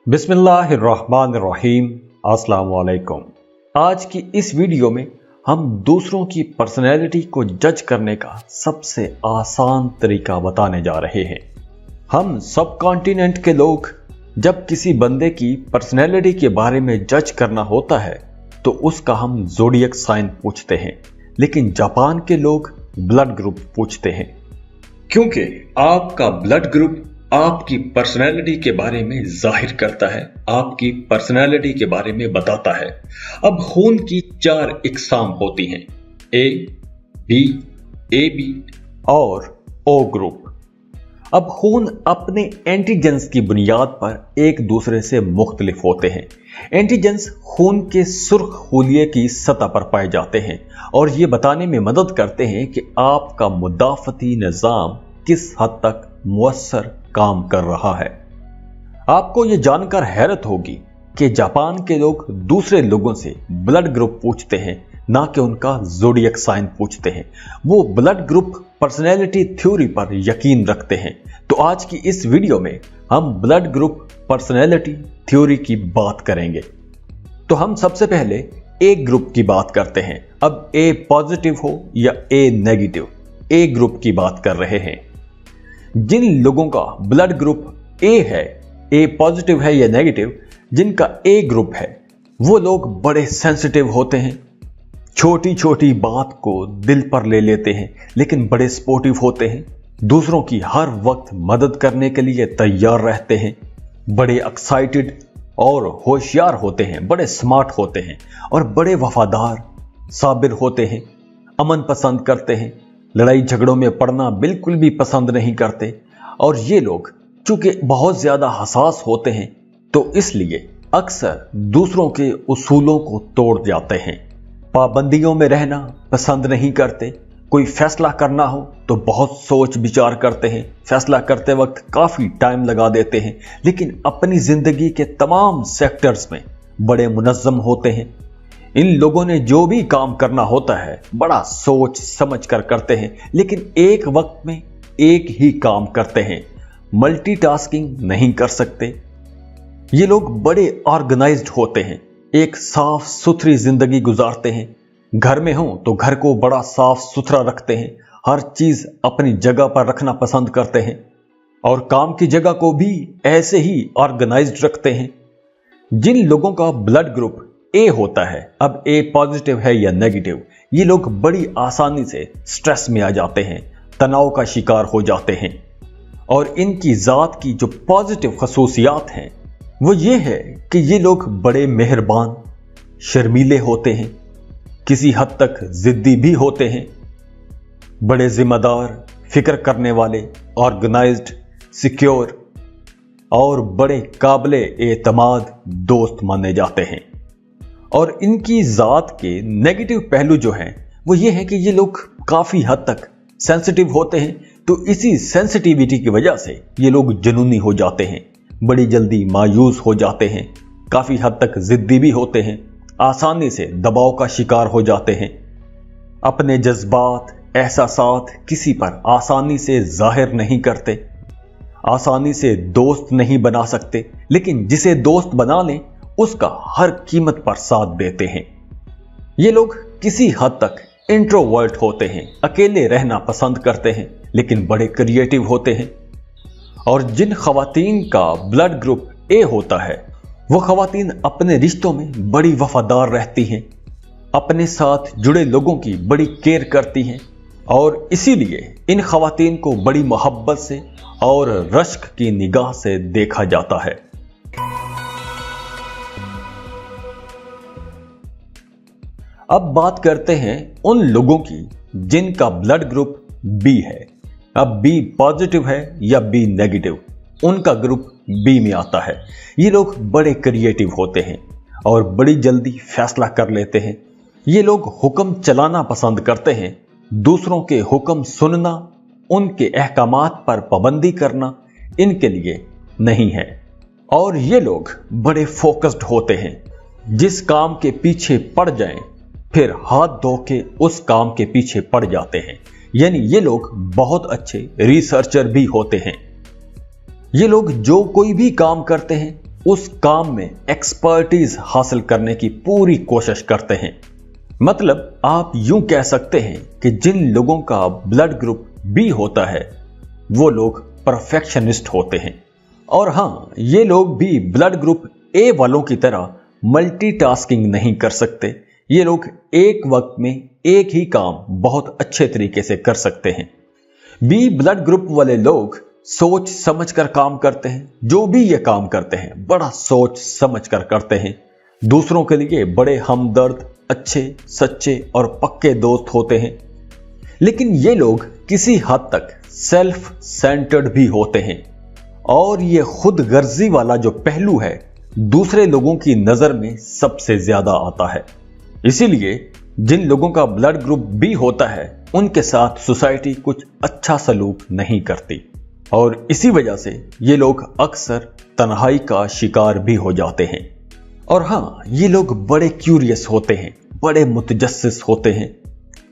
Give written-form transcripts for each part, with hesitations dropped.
बिस्मिल्लाहिर्रहमानिर्रहीम। अस्सलाम वालेकुम। आज की इस वीडियो में हम दूसरों की पर्सनैलिटी को जज करने का सबसे आसान तरीका बताने जा रहे हैं। हम सब कॉन्टिनेंट के लोग जब किसी बंदे की पर्सनैलिटी के बारे में जज करना होता है तो उसका हम ज़ोडिएक साइन पूछते हैं, लेकिन जापान के लोग ब्लड ग्रुप पूछते हैं, क्योंकि आपका ब्लड ग्रुप आपकी पर्सनैलिटी के बारे में जाहिर करता है, आपकी पर्सनैलिटी के बारे में बताता है। अब खून की 4 इकसाम होती हैं, ए, बी, AB और O ग्रुप। अब खून अपने एंटीजेंस की बुनियाद पर एक दूसरे से मुख्तलिफ होते हैं। एंटीजेंस खून के सुर्ख खूलिये की सतह पर पाए जाते हैं और ये बताने में मदद करते हैं कि आपका मुदाफ़ती निज़ाम किस हद तक मुअस्सर काम कर रहा है। आपको यह जानकर हैरत होगी कि जापान के लोग दूसरे लोगों से ब्लड ग्रुप पूछते हैं, ना कि उनका ज़ोडिएक साइन पूछते हैं। वो ब्लड ग्रुप पर्सनैलिटी थ्योरी पर यकीन रखते हैं। तो आज की इस वीडियो में हम ब्लड ग्रुप पर्सनैलिटी थ्योरी की बात करेंगे। तो हम सबसे पहले ए ग्रुप की बात करते हैं। अब ए पॉजिटिव हो या ए नेगेटिव, ए ग्रुप की बात कर रहे हैं। जिन लोगों का ब्लड ग्रुप ए है, ए पॉजिटिव है या नेगेटिव, जिनका ए ग्रुप है, वो लोग बड़े सेंसिटिव होते हैं, छोटी छोटी बात को दिल पर ले लेते हैं, लेकिन बड़े स्पोर्टिव होते हैं, दूसरों की हर वक्त मदद करने के लिए तैयार रहते हैं, बड़े एक्साइटेड और होशियार होते हैं, बड़े स्मार्ट होते हैं और बड़े वफादार, साबिर होते हैं, अमन पसंद करते हैं, लड़ाई झगड़ों में पड़ना बिल्कुल भी पसंद नहीं करते। और ये लोग चूंकि बहुत ज्यादा हसास होते हैं तो इसलिए अक्सर दूसरों के उसूलों को तोड़ जाते हैं, पाबंदियों में रहना पसंद नहीं करते, कोई फैसला करना हो तो बहुत सोच विचार करते हैं, फैसला करते वक्त काफी टाइम लगा देते हैं, लेकिन अपनी जिंदगी के तमाम सेक्टर्स में बड़े मुनज़्ज़म होते हैं। इन लोगों ने जो भी काम करना होता है बड़ा सोच समझ कर करते हैं, लेकिन एक वक्त में एक ही काम करते हैं, मल्टीटास्किंग नहीं कर सकते। ये लोग बड़े ऑर्गेनाइज्ड होते हैं, एक साफ सुथरी जिंदगी गुजारते हैं। घर में हो तो घर को बड़ा साफ सुथरा रखते हैं, हर चीज अपनी जगह पर रखना पसंद करते हैं और काम की जगह को भी ऐसे ही ऑर्गेनाइज्ड रखते हैं। जिन लोगों का ब्लड ग्रुप ए होता है, अब ए पॉजिटिव है या नेगेटिव, ये लोग बड़ी आसानी से स्ट्रेस में आ जाते हैं, तनाव का शिकार हो जाते हैं। और इनकी जात की जो पॉजिटिव खसूसियात हैं वो ये है कि ये लोग बड़े मेहरबान, शर्मीले होते हैं, किसी हद तक जिद्दी भी होते हैं, बड़े जिम्मेदार, फिक्र करने वाले, ऑर्गेनाइज्ड, सिक्योर और बड़े काबिले एतमाद दोस्त माने जाते हैं। और इनकी जात के नेगेटिव पहलू जो हैं वो ये है कि ये लोग काफी हद तक सेंसिटिव होते हैं, तो इसी सेंसिटिविटी की वजह से ये लोग जुनूनी हो जाते हैं, बड़ी जल्दी मायूस हो जाते हैं, काफी हद तक जिद्दी भी होते हैं, आसानी से दबाव का शिकार हो जाते हैं, अपने जज्बात एहसासात किसी पर आसानी से जाहिर नहीं करते, आसानी से दोस्त नहीं बना सकते, लेकिन जिसे दोस्त बना लें उसका हर कीमत पर साथ देते हैं। ये लोग किसी हद तक इंट्रोवर्ट होते हैं, अकेले रहना पसंद करते हैं, लेकिन बड़े क्रिएटिव होते हैं। और जिन खवातीन का ब्लड ग्रुप ए होता है वो खवातीन अपने रिश्तों में बड़ी वफादार रहती हैं, अपने साथ जुड़े लोगों की बड़ी केयर करती हैं और इसीलिए इन खवातीन को बड़ी मोहब्बत से और रश्क की निगाह से देखा जाता है। अब बात करते हैं उन लोगों की जिनका ब्लड ग्रुप बी है। अब बी पॉजिटिव है या बी नेगेटिव, उनका ग्रुप बी में आता है। ये लोग बड़े क्रिएटिव होते हैं और बड़ी जल्दी फैसला कर लेते हैं। ये लोग हुक्म चलाना पसंद करते हैं, दूसरों के हुक्म सुनना, उनके अहकामात पर पाबंदी करना इनके लिए नहीं है। और ये लोग बड़े फोकस्ड होते हैं, जिस काम के पीछे पड़ जाएं फिर हाथ धो के उस काम के पीछे पड़ जाते हैं। यानी ये लोग बहुत अच्छे रिसर्चर भी होते हैं। ये लोग जो कोई भी काम करते हैं उस काम में एक्सपर्टीज हासिल करने की पूरी कोशिश करते हैं। मतलब आप यूं कह सकते हैं कि जिन लोगों का ब्लड ग्रुप बी होता है वो लोग परफेक्शनिस्ट होते हैं। और हाँ, ये लोग भी ब्लड ग्रुप ए वालों की तरह मल्टीटास्किंग नहीं कर सकते। ये लोग एक वक्त में एक ही काम बहुत अच्छे तरीके से कर सकते हैं। बी ब्लड ग्रुप वाले लोग सोच समझ कर काम करते हैं। जो भी ये काम करते हैं बड़ा सोच समझ कर करते हैं। दूसरों के लिए बड़े हमदर्द, अच्छे, सच्चे और पक्के दोस्त होते हैं। लेकिन ये लोग किसी हद तक सेल्फ सेंटर्ड भी होते हैं और ये खुद गर्जी वाला जो पहलू है दूसरे लोगों की नजर में सबसे ज्यादा आता है। इसीलिए जिन लोगों का ब्लड ग्रुप बी होता है उनके साथ सोसाइटी कुछ अच्छा सलूक नहीं करती और इसी वजह से ये लोग अक्सर तन्हाई का शिकार भी हो जाते हैं। और हाँ, ये लोग बड़े क्यूरियस होते हैं, बड़े मुतजस्सिस होते हैं।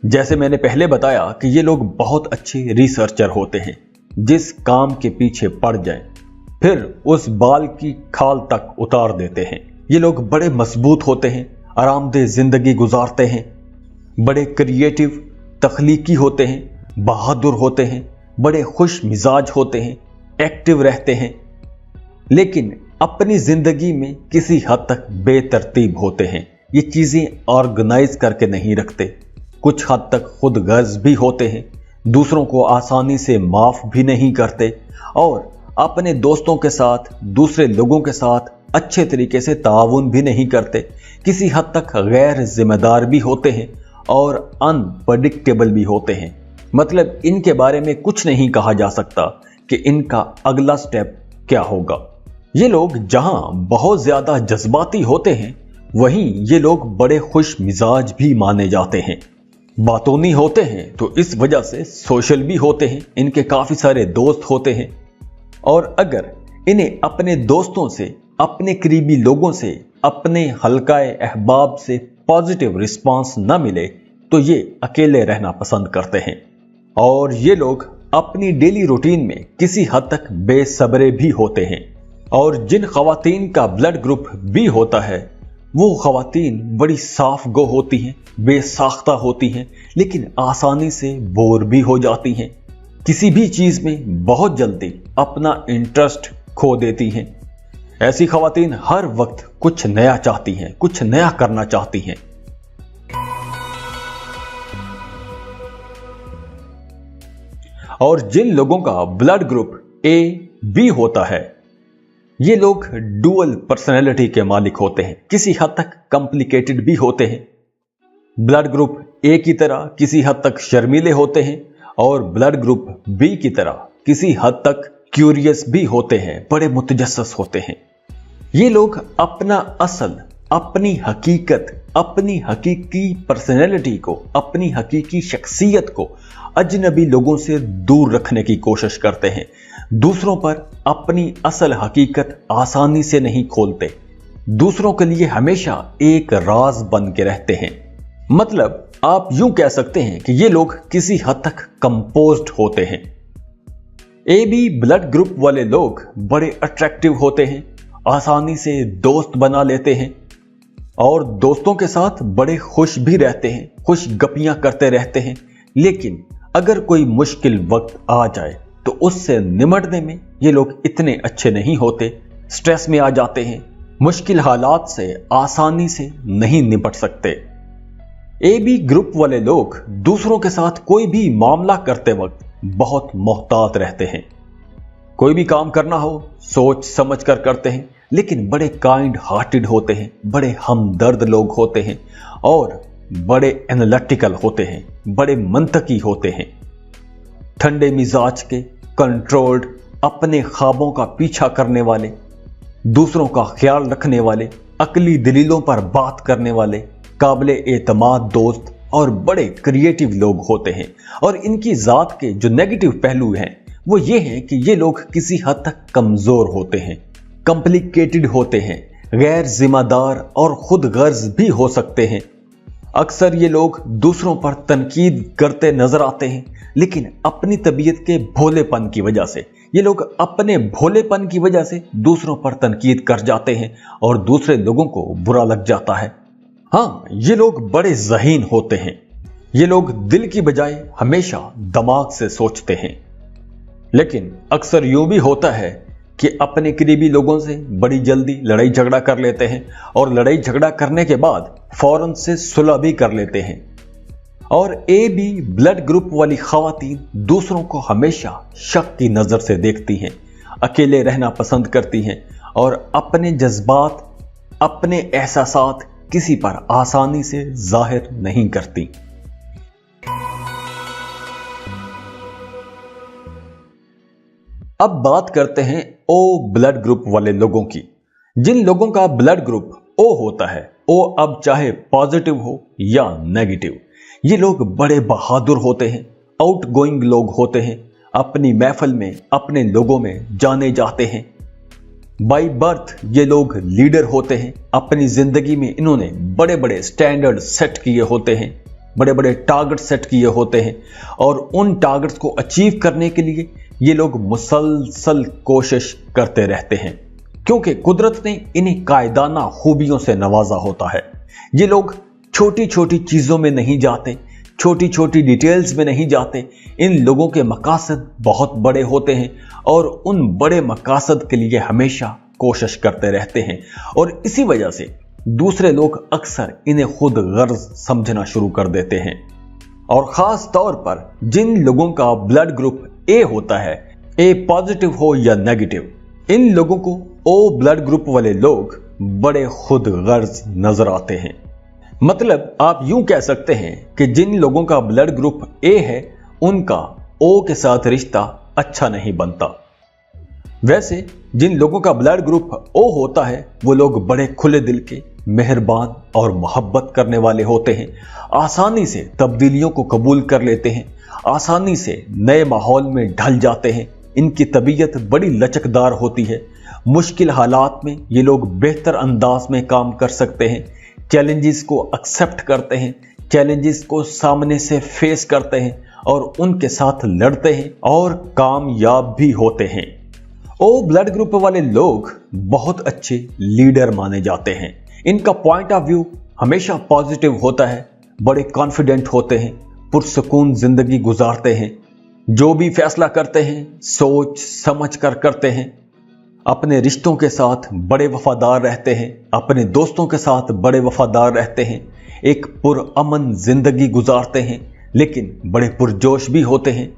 जैसे मैंने पहले बताया कि ये लोग बहुत अच्छे रिसर्चर होते हैं। जिस काम के पीछे पड़ जाएं, फिर उस बाल की खाल तक उतार देते हैं। ये लोग बड़े मजबूत होते हैं, आरामदेह जिंदगी गुजारते हैं, बड़े क्रिएटिव, तख्लीकी होते हैं, बहादुर होते हैं, बड़े खुश मिजाज होते हैं, एक्टिव रहते हैं। लेकिन अपनी जिंदगी में किसी हद तक बेतरतीब होते हैं। ये चीजें ऑर्गेनाइज करके नहीं रखते। कुछ हद तक खुद गर्ज भी होते हैं, दूसरों को आसानी से माफ भी नहीं करते और अपने दोस्तों के साथ, दूसरे लोगों के साथ अच्छे तरीके से ताउन भी नहीं करते। किसी हद तक गैर जिम्मेदार भी होते हैं और अनप्रेडिक्टेबल भी होते हैं। मतलब इनके बारे में कुछ नहीं कहा जा सकता कि इनका अगला स्टेप क्या होगा। ये लोग जहां बहुत ज्यादा जज्बाती होते हैं वहीं ये लोग बड़े खुश मिजाज भी माने जाते हैं। बातूनी होते हैं तो इस वजह से सोशल भी होते हैं। इनके काफी सारे दोस्त होते हैं और अगर इन्हें अपने दोस्तों से, अपने करीबी लोगों से, अपने हल्काए अहबाब से पॉजिटिव रिस्पांस न मिले तो ये अकेले रहना पसंद करते हैं। और ये लोग अपनी डेली रूटीन में किसी हद तक बेसब्रे भी होते हैं। और जिन खवातीन का ब्लड ग्रुप बी होता है वो खवातीन बड़ी साफ गो होती हैं, बेसाख्ता होती हैं, लेकिन आसानी से बोर भी हो जाती हैं। किसी भी चीज में बहुत जल्दी अपना इंटरेस्ट खो देती हैं। ऐसी खवातीन हर वक्त कुछ नया चाहती हैं, कुछ नया करना चाहती हैं। और जिन लोगों का ब्लड ग्रुप ए बी होता है ये लोग डुअल पर्सनैलिटी के मालिक होते हैं। किसी हद तक कॉम्प्लिकेटेड भी होते हैं। ब्लड ग्रुप ए की तरह किसी हद तक शर्मीले होते हैं और ब्लड ग्रुप बी की तरह किसी हद तक क्यूरियस भी होते हैं, बड़े मुतजस्सिस होते हैं। ये लोग अपना असल, अपनी हकीकत, अपनी हकीकी पर्सनैलिटी को, अपनी हकीकी शख्सियत को अजनबी लोगों से दूर रखने की कोशिश करते हैं। दूसरों पर अपनी असल हकीकत आसानी से नहीं खोलते। दूसरों के लिए हमेशा एक राज बन के रहते हैं। मतलब आप यूं कह सकते हैं कि ये लोग किसी हद तक कंपोज्ड होते हैं। ए बी ब्लड ग्रुप वाले लोग बड़े अट्रैक्टिव होते हैं, आसानी से दोस्त बना लेते हैं और दोस्तों के साथ बड़े खुश भी रहते हैं, खुश गपियां करते रहते हैं। लेकिन अगर कोई मुश्किल वक्त आ जाए तो उससे निमटने में ये लोग इतने अच्छे नहीं होते, स्ट्रेस में आ जाते हैं, मुश्किल हालात से आसानी से नहीं निपट सकते। ए बी ग्रुप वाले लोग दूसरों के साथ कोई भी मामला करते वक्त बहुत मोहतात रहते हैं। कोई भी काम करना हो सोच समझ कर करते हैं, लेकिन बड़े काइंड हार्टेड होते हैं, बड़े हमदर्द लोग होते हैं और बड़े एनालिटिकल होते हैं, बड़े मंतकी होते हैं। ठंडे मिजाज के, कंट्रोल्ड, अपने ख्वाबों का पीछा करने वाले, दूसरों का ख्याल रखने वाले, अकली दलीलों पर बात करने वाले, काबिल एतमाद दोस्त और बड़े क्रिएटिव लोग होते हैं। और इनकी जात के जो नेगेटिव पहलू हैं वो ये हैं कि ये लोग किसी हद तक कमजोर होते हैं, कॉम्प्लिकेटेड होते हैं, गैर जिम्मेदार और खुद गर्ज भी हो सकते हैं। अक्सर ये लोग दूसरों पर तनकीद करते नजर आते हैं, लेकिन अपनी तबीयत के भोलेपन की वजह से ये लोग अपने भोलेपन की वजह से दूसरों पर तनकीद कर जाते हैं और दूसरे लोगों को बुरा लग जाता है। हाँ, ये लोग बड़े ज़हीन होते हैं। ये लोग दिल की बजाय हमेशा दिमाग से सोचते हैं। लेकिन अक्सर यूं भी होता है कि अपने करीबी लोगों से बड़ी जल्दी लड़ाई झगड़ा कर लेते हैं और लड़ाई झगड़ा करने के बाद फौरन से सुलह भी कर लेते हैं। और ए बी ब्लड ग्रुप वाली खवातीन दूसरों को हमेशा शक की नजर से देखती हैं, अकेले रहना पसंद करती हैं और अपने जज्बात, अपने एहसासात किसी पर आसानी से जाहिर नहीं करती। अब बात करते हैं ओ ब्लड ग्रुप वाले लोगों की। जिन लोगों का ब्लड ग्रुप ओ होता है, ओ अब चाहे पॉजिटिव हो या नेगेटिव, ये लोग बड़े बहादुर होते हैं, आउटगोइंग लोग होते हैं, अपनी महफिल में, अपने लोगों में जाने जाते हैं। बाय बर्थ ये लोग लीडर होते हैं। अपनी जिंदगी में इन्होंने बड़े बड़े स्टैंडर्ड सेट किए होते हैं, बड़े बड़े टारगेट सेट किए होते हैं और उन टारगेट्स को अचीव करने के लिए ये लोग मुसलसल कोशिश करते रहते हैं, क्योंकि कुदरत ने इन्हें कायदाना खूबियों से नवाजा होता है। ये लोग छोटी छोटी चीजों में नहीं जाते, छोटी छोटी डिटेल्स में नहीं जाते। इन लोगों के मकासद बहुत बड़े होते हैं और उन बड़े मकासद के लिए हमेशा कोशिश करते रहते हैं और इसी वजह से दूसरे लोग अक्सर इन्हें खुद गर्ज समझना शुरू कर देते हैं। और खास तौर पर जिन लोगों का ब्लड ग्रुप ए होता है, ए पॉजिटिव हो या नेगेटिव, इन लोगों को ओ ब्लड ग्रुप वाले लोग बड़े खुद गर्ज नजर आते हैं। मतलब आप यूं कह सकते हैं कि जिन लोगों का ब्लड ग्रुप ए है, उनका ओ के साथ रिश्ता अच्छा नहीं बनता। वैसे जिन लोगों का ब्लड ग्रुप ओ होता है, वो लोग बड़े खुले दिल के, मेहरबान और मोहब्बत करने वाले होते हैं। आसानी से तब्दीलियों को कबूल कर लेते हैं, आसानी से नए माहौल में ढल जाते हैं। इनकी तबीयत बड़ी लचकदार होती है। मुश्किल हालात में ये लोग बेहतर अंदाज में काम कर सकते हैं, चैलेंजेस को एक्सेप्ट करते हैं, चैलेंजेस को सामने से फेस करते हैं और उनके साथ लड़ते हैं और कामयाब भी होते हैं। ओ ब्लड ग्रुप वाले लोग बहुत अच्छे लीडर माने जाते हैं। इनका पॉइंट ऑफ व्यू हमेशा पॉजिटिव होता है, बड़े कॉन्फिडेंट होते हैं, पुरसुकून जिंदगी गुजारते हैं। जो भी फैसला करते हैं सोच समझ कर करते हैं। अपने रिश्तों के साथ बड़े वफादार रहते हैं, अपने दोस्तों के साथ बड़े वफादार रहते हैं, एक पुरअमन जिंदगी गुजारते हैं, लेकिन बड़े पुरजोश भी होते हैं।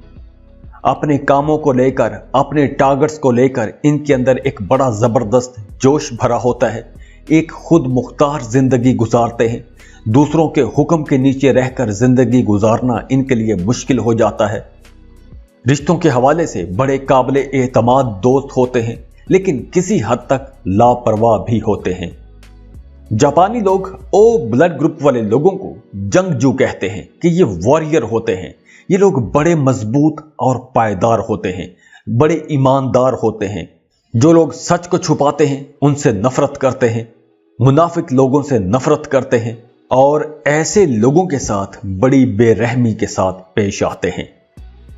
अपने कामों को लेकर, अपने टारगेट्स को लेकर इनके अंदर एक बड़ा जबरदस्त जोश भरा होता है। एक खुद मुख्तार जिंदगी गुजारते हैं। दूसरों के हुक्म के नीचे रहकर जिंदगी गुजारना इनके लिए मुश्किल हो जाता है। रिश्तों के हवाले से बड़े काबिले एतमाद दोस्त होते हैं, लेकिन किसी हद तक लापरवाह भी होते हैं। जापानी लोग ओ ब्लड ग्रुप वाले लोगों को जंगजू कहते हैं कि ये वॉरियर होते हैं। ये लोग बड़े मजबूत और पायदार होते हैं, बड़े ईमानदार होते हैं। जो लोग सच को छुपाते हैं उनसे नफरत करते हैं, मुनाफिक लोगों से नफरत करते हैं और ऐसे लोगों के साथ बड़ी बेरहमी के साथ पेश आते हैं।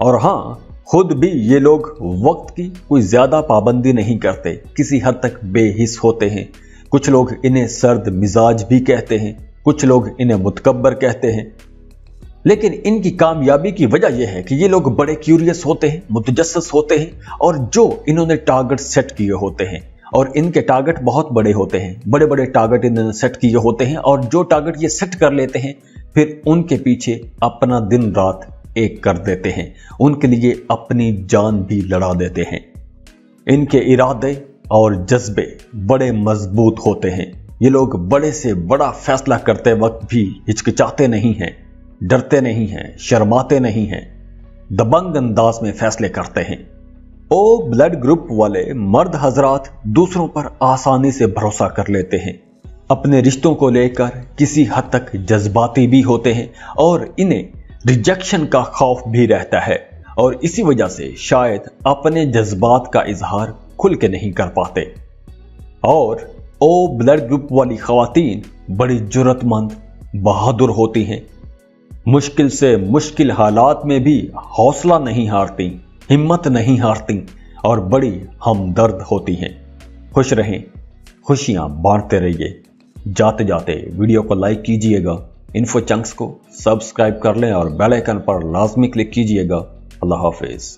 और हाँ, खुद भी ये लोग वक्त की कोई ज्यादा पाबंदी नहीं करते, किसी हद तक बेहिस होते हैं। कुछ लोग इन्हें सर्द मिजाज भी कहते हैं, कुछ लोग इन्हें मुतकब्बर कहते हैं। लेकिन इनकी कामयाबी की वजह यह है कि ये लोग बड़े क्यूरियस होते हैं, मुतजस्सिस होते हैं और जो इन्होंने टारगेट सेट किए होते हैं, और इनके टारगेट बहुत बड़े होते हैं, बड़े बड़े टारगेट इन्होंने सेट किए होते हैं और जो टारगेट ये सेट कर लेते हैं फिर उनके पीछे अपना दिन रात एक कर देते हैं, उनके लिए अपनी जान भी लड़ा देते हैं। इनके इरादे और जज्बे बड़े मजबूत होते हैं। ये लोग बड़े से बड़ा फैसला करते वक्त भी हिचकिचाते नहीं हैं, डरते नहीं हैं, शर्माते नहीं हैं, दबंग अंदाज में फैसले करते हैं। ओ ब्लड ग्रुप वाले मर्द हजरात दूसरों पर आसानी से भरोसा कर लेते हैं। अपने रिश्तों को लेकर किसी हद तक जज्बाती भी होते हैं और इन्हें रिजेक्शन का खौफ भी रहता है और इसी वजह से शायद अपने जज्बात का इजहार खुल के नहीं कर पाते। और ओ ब्लड ग्रुप वाली खवातीन बड़ी जुर्रतमंद, बहादुर होती हैं। मुश्किल से मुश्किल हालात में भी हौसला नहीं हारती, हिम्मत नहीं हारती اور بڑی ہمدرد ہوتی ہیں۔ خوش رہیں، خوشیاں بانٹتے رہیے۔ جاتے جاتے ویڈیو کو لائک کیجئے گا، انفو چنکس کو سبسکرائب کر لیں اور بیل آئیکن پر لازمی کلک کیجئے گا۔ اللہ حافظ۔